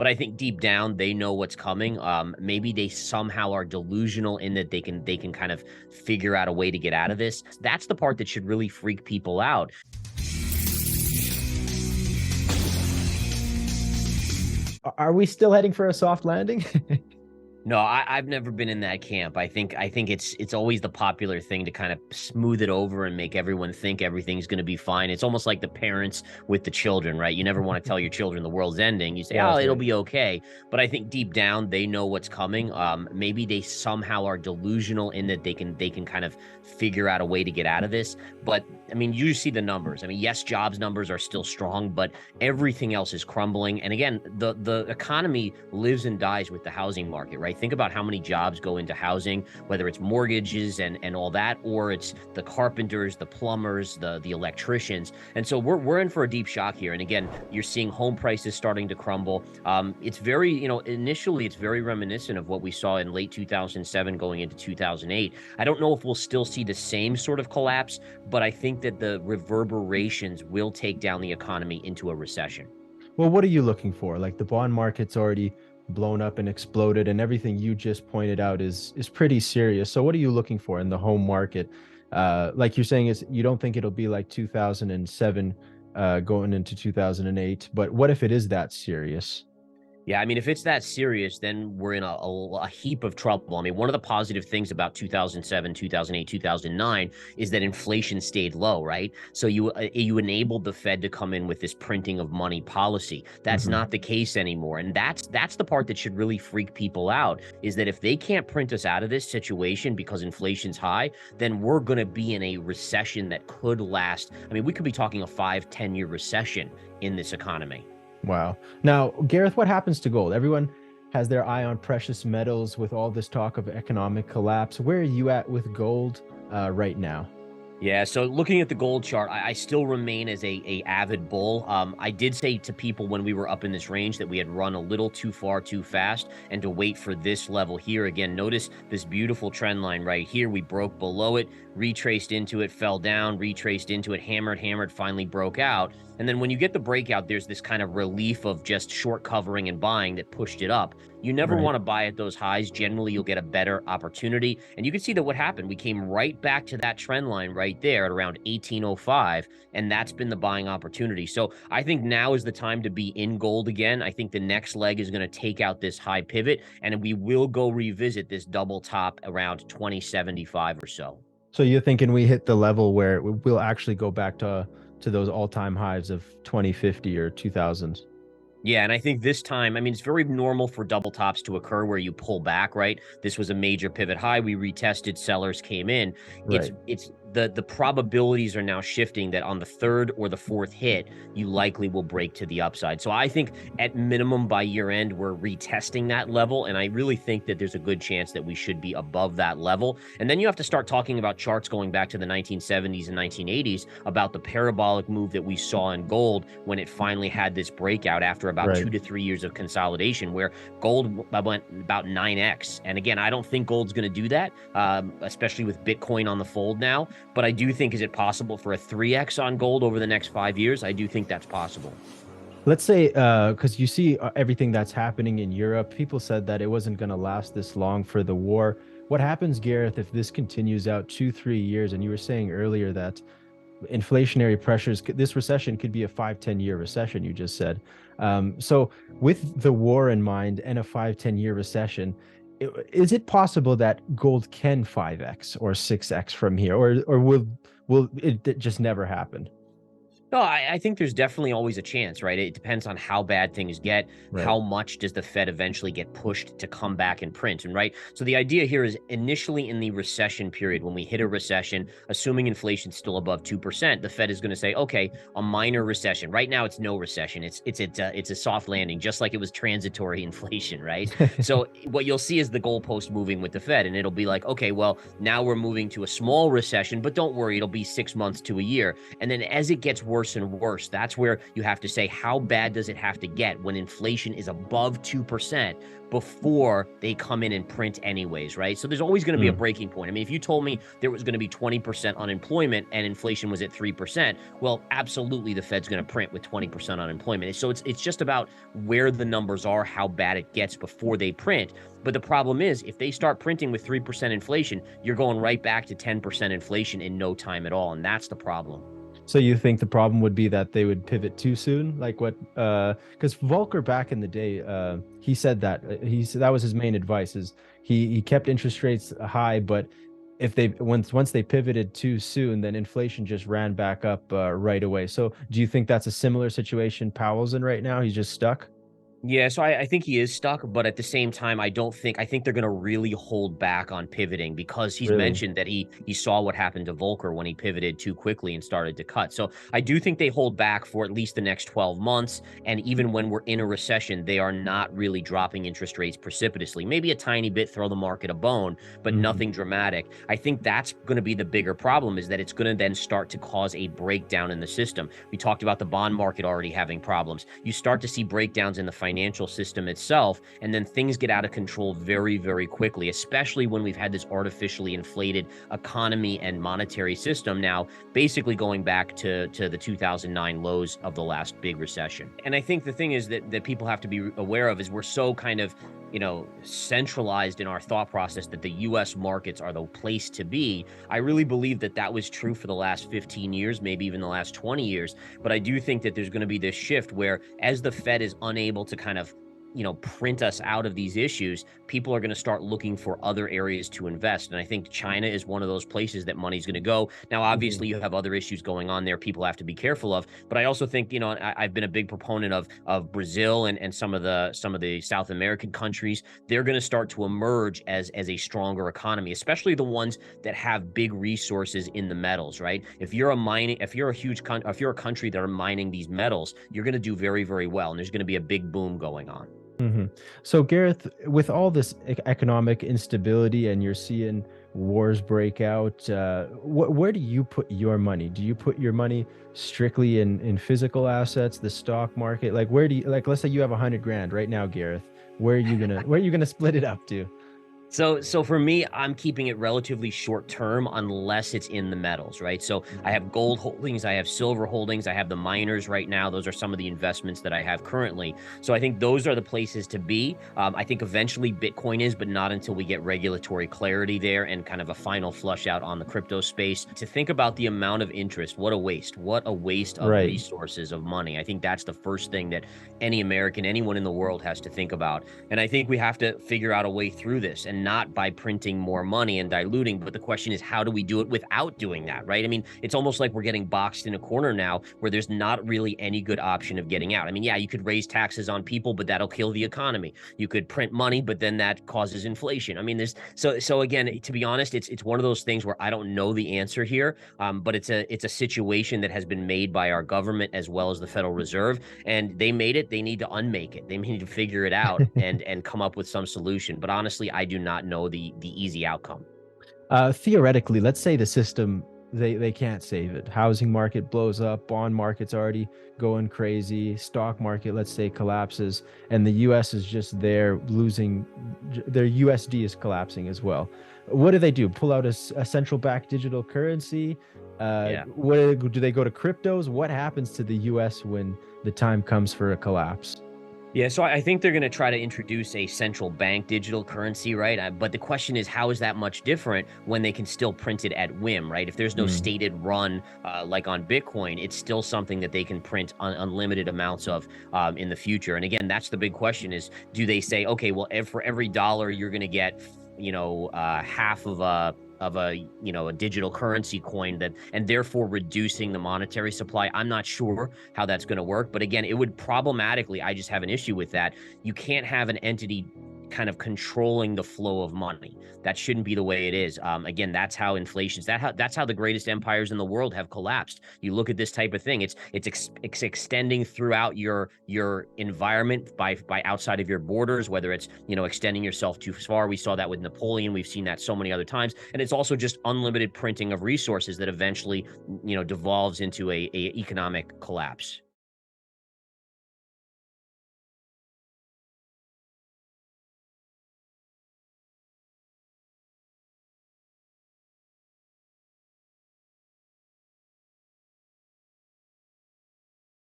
but I think deep down they know what's coming. Maybe they somehow are delusional in that they can kind of figure out a way to get out of this. That's the part that should really freak people out. Are we still heading for a soft landing? No, I've never been in that camp. I think it's always the popular thing to kind of smooth it over and make everyone think everything's going to be fine. It's almost like the parents with the children, right? You never want to tell your children the world's ending. You say, Yeah, "Oh, that's it'll right. be okay." But I think deep down they know what's coming. Maybe they somehow are delusional in that they can kind of figure out a way to get out of this. But I mean, you see the numbers. I mean, yes, jobs numbers are still strong, but everything else is crumbling. And again, the economy lives and dies with the housing market, right? Think about how many jobs go into housing, whether it's mortgages and all that, or it's the carpenters, the plumbers, the electricians. And so we're in for a deep shock here. And again, you're seeing home prices starting to crumble. It's very, initially it's very reminiscent of what we saw in late 2007 going into 2008. I don't know if we'll still see the same sort of collapse, but I think that the reverberations will take down the economy into a recession. Well, what are you looking for? Like the bond market's already blown up and exploded, and everything you just pointed out is pretty serious. So what are you looking for in the home market? Like you're saying, is you don't think it'll be like 2007 going into 2008, but what if it is that serious? Yeah, I mean, if it's that serious, then we're in a heap of trouble. I mean, one of the positive things about 2007, 2008, 2009 is that inflation stayed low, right? So you enabled the Fed to come in with this printing of money policy. That's Hmm. not the case anymore, and that's the part that should really freak people out. Is that if they can't print us out of this situation because inflation's high, then we're going to be in a recession that could last. I mean, we could be talking a 5, 10 year recession in this economy. Wow. Now, Gareth, what happens to gold? Everyone has their eye on precious metals with all this talk of economic collapse. Where are you at with gold right now? Yeah, so looking at the gold chart, I still remain as a avid bull. I did say to people when we were up in this range that we had run a little too far too fast and to wait for this level here. Again, notice this beautiful trend line right here. We broke below it, retraced into it, fell down, retraced into it, hammered, finally broke out. And then when you get the breakout, there's this kind of relief of just short covering and buying that pushed it up. You never Right. want to buy at those highs. Generally, you'll get a better opportunity. And you can see that what happened. We came right back to that trend line right there at around 1805, and that's been the buying opportunity. So I think now is the time to be in gold again. I think the next leg is going to take out this high pivot, and we will go revisit this double top around 2075 or so. So you're thinking we hit the level where we'll actually go back to those all-time highs of 2050 or 2000s? Yeah, and I think this time, I mean, it's very normal for double tops to occur where you pull back, right? This was a major pivot high. We retested, sellers came in. It's Right. it's the probabilities are now shifting that on the third or the fourth hit, you likely will break to the upside. So I think at minimum by year end, we're retesting that level. And I really think that there's a good chance that we should be above that level. And then you have to start talking about charts going back to the 1970s and 1980s about the parabolic move that we saw in gold when it finally had this breakout after about Right. 2 to 3 years of consolidation where gold went about 9x. And again, I don't think gold's going to do that, especially with Bitcoin on the fold now. But I do think, is it possible for a 3x on gold over the next 5 years? I do think that's possible. Let's say, because you see everything that's happening in Europe, people said that it wasn't going to last this long for the war. What happens, Gareth, if this continues out 2, 3 years? And you were saying earlier that inflationary pressures, this recession could be a 5, 10 year recession, you just said. So with the war in mind and a 5, 10 year recession, is it possible that gold can 5x or 6x from here, or will it just never happen? No, I think there's definitely always a chance, right? It depends on how bad things get. Right. How much does the Fed eventually get pushed to come back and print? And right. So the idea here is initially in the recession period, when we hit a recession, assuming inflation's still above 2%, the Fed is going to say, okay, a minor recession. Right now, it's no recession. It's a soft landing, just like it was transitory inflation, right? So what you'll see is the goalpost moving with the Fed, and it'll be like, okay, well, now we're moving to a small recession, but don't worry, it'll be 6 months to a year. And then as it gets worse worse and worse. That's where you have to say, how bad does it have to get when inflation is above 2% before they come in and print anyways, right? So there's always going to be a breaking point. I mean, if you told me there was going to be 20% unemployment and inflation was at 3%, well, absolutely the Fed's going to print with 20% unemployment. So it's just about where the numbers are, how bad it gets before they print. But the problem is, if they start printing with 3% inflation, you're going right back to 10% inflation in no time at all. And that's the problem. So you think the problem would be that they would pivot too soon? Like what, because Volcker back in the day, he said that he said that was his main advice is he kept interest rates high, but if they once they pivoted too soon, then inflation just ran back up right away. So do you think that's a similar situation Powell's in right now? He's just stuck? Yeah, so I think he is stuck, but at the same time, I think they're going to really hold back on pivoting because he's Really? mentioned that he saw what happened to Volcker when he pivoted too quickly and started to cut. So I do think they hold back for at least the next 12 months. And even when we're in a recession, they are not really dropping interest rates precipitously. Maybe a tiny bit, throw the market a bone, but Mhm. nothing dramatic. I think that's going to be the bigger problem is that it's going to then start to cause a breakdown in the system. We talked about the bond market already having problems. You start to see breakdowns in the financial system itself, and then things get out of control very, very quickly, especially when we've had this artificially inflated economy and monetary system now, basically going back to the 2009 lows of the last big recession. And I think the thing is that people have to be aware of is we're so kind of centralized in our thought process that the US markets are the place to be. I really believe that that was true for the last 15 years, maybe even the last 20 years. But I do think that there's going to be this shift where as the Fed is unable to kind of print us out of these issues, people are going to start looking for other areas to invest. And I think China is one of those places that money's going to go. Now, Mhm. obviously, you have other issues going on there people have to be careful of. But I also think, I've been a big proponent of Brazil and some of the South American countries. They're going to start to emerge as a stronger economy, especially the ones that have big resources in the metals, right? If you're a country that are mining these metals, you're going to do very, very well. And there's going to be a big boom going on. So, Gareth, with all this economic instability and you're seeing wars break out, where do you put your money? Do you put your money strictly in physical assets, the stock market? Like, where do you like? Let's say you have 100 grand right now, Gareth. Where are you gonna split it up to? So for me, I'm keeping it relatively short term unless it's in the metals, right? So I Mhm. have gold holdings, I have silver holdings, I have the miners right now. Those are some of the investments that I have currently. So I think those are the places to be. I think eventually Bitcoin is, but not until we get regulatory clarity there and kind of a final flush out on the crypto space. To think about the amount of interest, what a waste! What a waste of Right. resources of money. I think that's the first thing that any American, anyone in the world has to think about. And I think we have to figure out a way through this and not by printing more money and diluting. But the question is, how do we do it without doing that, right? I mean, it's almost like we're getting boxed in a corner now where there's not really any good option of getting out. I mean, yeah, you could raise taxes on people, but that'll kill the economy. You could print money, but then that causes inflation. I mean, so again, to be honest, it's one of those things where I don't know the answer here. But it's a situation that has been made by our government as well as the Federal Reserve, and they made it. They need to unmake it. They need to figure it out and come up with some solution. But honestly, I do not know the easy outcome. Theoretically, let's say the system they can't save it. Housing market blows up, bond market's already going crazy, stock market, let's say, collapses, and the US is just there losing their USD is collapsing as well. What do they do? Pull out a central bank digital currency? Yeah. What do they go to cryptos? What happens to the US when the time comes for a collapse? Yeah, so I think they're going to try to introduce a central bank digital currency, right? But the question is, how is that much different when they can still print it at whim, right? If there's no Mm. stated run like on Bitcoin, it's still something that they can print unlimited amounts of in the future. And again, that's the big question: is do they say, okay, well, for every dollar you're going to get, half of a digital currency coin that and therefore reducing the monetary supply. I'm not sure how that's going to work, but again, it would problematically, I just have an issue with that. You can't have an entity kind of controlling the flow of money. That shouldn't be the way it is. Again, that's how inflation's that's how the greatest empires in the world have collapsed. You look at this type of thing; it's extending throughout your environment by outside of your borders, whether it's extending yourself too far. We saw that with Napoleon. We've seen that so many other times, and it's also just unlimited printing of resources that eventually devolves into a economic collapse.